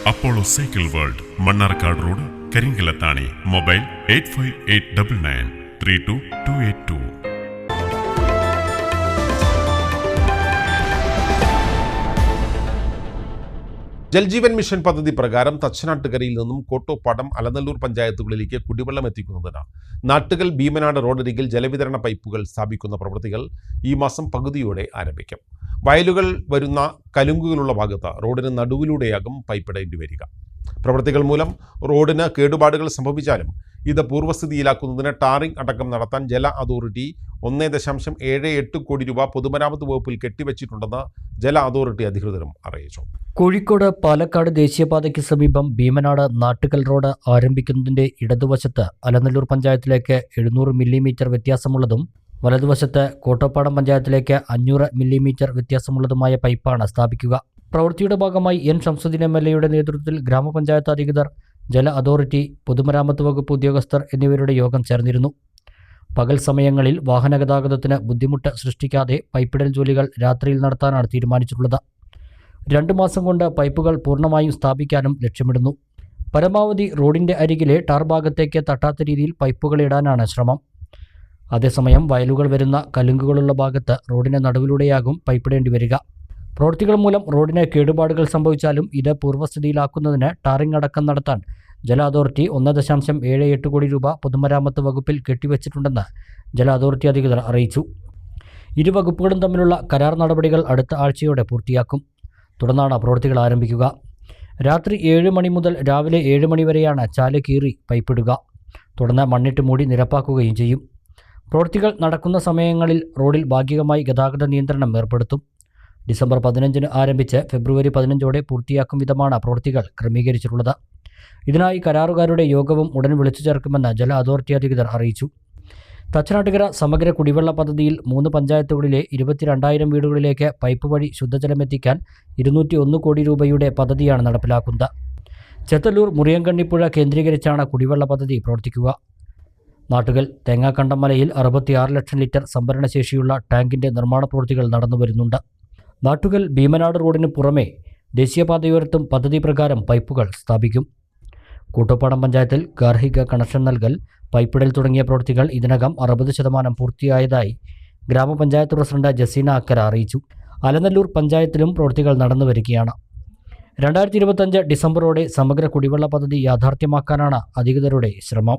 Apollo cycle world, Mannarkkad road, Karinkallathani. Mobile 8589932282. Jal Jeevan mission പദ്ധതി പ്രകാരം തച്ചനാട്ടുകരയിൽ നിന്നും കോട്ടോപ്പാടം, അലനല്ലൂർ പഞ്ചായത്തുകളിലേക്ക് കുടിവെള്ളം എത്തിക്കുന്നതിന് നാട്ടുകൽ ഭീമനാട് റോഡരികിൽ ജലവിതരണ പൈപ്പുകൾ സ്ഥാപിക്കുന്ന പ്രവൃത്തികൾ ഈ മാസം പകുതിയോടെ ആരംഭിക്കും. വയലുകൾ വരുന്ന കലുങ്കുകളുള്ള ഭാഗത്ത് റോഡിന് നടുവിലൂടെയാകും പൈപ്പിടേണ്ടി വരിക. പ്രവൃത്തികൾ മൂലം റോഡിന് കേടുപാടുകൾ സംഭവിച്ചാലും ഇത് പൂർവ്വസ്ഥിതിയിലാക്കുന്നതിന് ടാറിംഗ് അടക്കം നടത്താൻ ജല അതോറിറ്റി 1.78 കോടി രൂപ പൊതുമരാമത്ത് വകുപ്പിൽ കെട്ടിവച്ചിട്ടുണ്ടെന്ന് ജല അതോറിറ്റി അധികൃതരും അറിയിച്ചു. കോഴിക്കോട് പാലക്കാട് ദേശീയപാതയ്ക്ക് സമീപം ഭീമനാട് നാട്ടുകൽ റോഡ് ആരംഭിക്കുന്നതിന്റെ ഇടതുവശത്ത് അലനല്ലൂർ പഞ്ചായത്തിലേക്ക് 700 മില്ലിമീറ്റർ വ്യത്യാസമുള്ളതും വലതുവശത്ത് കോട്ടോപ്പാടം പഞ്ചായത്തിലേക്ക് 500 മില്ലിമീറ്റർ വ്യത്യാസമുള്ളതുമായ പൈപ്പാണ് സ്ഥാപിക്കുക. പ്രവൃത്തിയുടെ ഭാഗമായി എൻ ശംസുദ്ദീൻ MLA നേതൃത്വത്തിൽ ഗ്രാമപഞ്ചായത്ത് അധികൃതർ, ജല അതോറിറ്റി, പൊതുമരാമത്ത് വകുപ്പ് ഉദ്യോഗസ്ഥർ എന്നിവരുടെ യോഗം ചേർന്നിരുന്നു. പകൽ സമയങ്ങളിൽ വാഹനഗതാഗതത്തിന് ബുദ്ധിമുട്ട് സൃഷ്ടിക്കാതെ പൈപ്പിടൽ ജോലികൾ രാത്രിയിൽ നടത്താനാണ് തീരുമാനിച്ചിട്ടുള്ളത്. 2 മാസം കൊണ്ട് പൈപ്പുകൾ പൂർണ്ണമായും സ്ഥാപിക്കാനും ലക്ഷ്യമിടുന്നു. പരമാവധി റോഡിന്റെ അരികിലെ ടാർ ഭാഗത്തേക്ക് തട്ടാത്ത രീതിയിൽ പൈപ്പുകൾ ഇടാനാണ് ശ്രമം. അതേസമയം വയലുകൾ വരുന്ന കലുങ്കുകളുള്ള ഭാഗത്ത് റോഡിന് നടുവിലൂടെയാകും പൈപ്പിടേണ്ടി വരിക. പ്രവൃത്തികൾ മൂലം റോഡിന് കേടുപാടുകൾ സംഭവിച്ചാലും ഇത് പൂർവ്വസ്ഥിതിയിലാക്കുന്നതിന് ടാറിംഗ് അടക്കം നടത്താൻ ജല അതോറിറ്റി 1.78 കോടി രൂപ പൊതുമരാമത്ത് വകുപ്പിൽ കെട്ടിവച്ചിട്ടുണ്ടെന്ന് ജല അതോറിറ്റി അധികൃതർ അറിയിച്ചു. ഇരു വകുപ്പുകളും തമ്മിലുള്ള കരാർ നടപടികൾ അടുത്ത ആഴ്ചയോടെ പൂർത്തിയാക്കും. തുടർന്നാണ് പ്രവൃത്തികൾ ആരംഭിക്കുക. രാത്രി 7 മണി മുതൽ രാവിലെ 7 മണി വരെയാണ് ചാല് കീറി പൈപ്പിടുക. തുടർന്ന് മണ്ണിട്ട് മൂടി നിരപ്പാക്കുകയും ചെയ്യും. പ്രവൃത്തികൾ നടക്കുന്ന സമയങ്ങളിൽ റോഡിൽ ഭാഗികമായി ഗതാഗത നിയന്ത്രണം ഏർപ്പെടുത്തും. ഡിസംബർ 15 ആരംഭിച്ച് ഫെബ്രുവരി 15 പൂർത്തിയാക്കും വിധമാണ് പ്രവൃത്തികൾ ക്രമീകരിച്ചിട്ടുള്ളത്. ഇതിനായി കരാറുകാരുടെ യോഗവും ഉടൻ വിളിച്ചു ചേർക്കുമെന്ന് ജല അതോറിറ്റി അധികൃതർ അറിയിച്ചു. തച്ചനാട്ടുകര സമഗ്ര കുടിവെള്ള പദ്ധതിയിൽ 3 പഞ്ചായത്തുകളിലെ 22,000 വീടുകളിലേക്ക് പൈപ്പ് വഴി ശുദ്ധജലമെത്തിക്കാൻ 201 കോടി രൂപയുടെ പദ്ധതിയാണ് നടപ്പിലാക്കുന്നത്. ചെത്തല്ലൂർ മുറിയങ്കണ്ണിപ്പുഴ കേന്ദ്രീകരിച്ചാണ് കുടിവെള്ള പദ്ധതി പ്രവർത്തിക്കുക. നാട്ടുകൽ തേങ്ങാക്കണ്ടമലയിൽ 66 ലക്ഷം ലിറ്റർ സംഭരണശേഷിയുള്ള ടാങ്കിൻ്റെ നിർമ്മാണ പ്രവൃത്തികൾ നടന്നുവരുന്നുണ്ട്. നാട്ടുകൽ ഭീമനാട് റോഡിന് പുറമെ ദേശീയപാതയോരത്തും പദ്ധതി പ്രകാരം പൈപ്പുകൾ സ്ഥാപിക്കും. കൂട്ടോപ്പാടം പഞ്ചായത്തിൽ ഗാർഹിക കണക്ഷൻ നൽകൽ, പൈപ്പിടൽ തുടങ്ങിയ പ്രവൃത്തികൾ ഇതിനകം 60% പൂർത്തിയായതായി ഗ്രാമപഞ്ചായത്ത് പ്രസിഡന്റ് ജസീന അക്കര അറിയിച്ചു. അലനല്ലൂർ പഞ്ചായത്തിലും പ്രവൃത്തികൾ നടന്നുവരികയാണ്. 2025 ഡിസംബറോടെ സമഗ്ര കുടിവെള്ള പദ്ധതി യാഥാർത്ഥ്യമാക്കാനാണ് അധികൃതരുടെ ശ്രമം.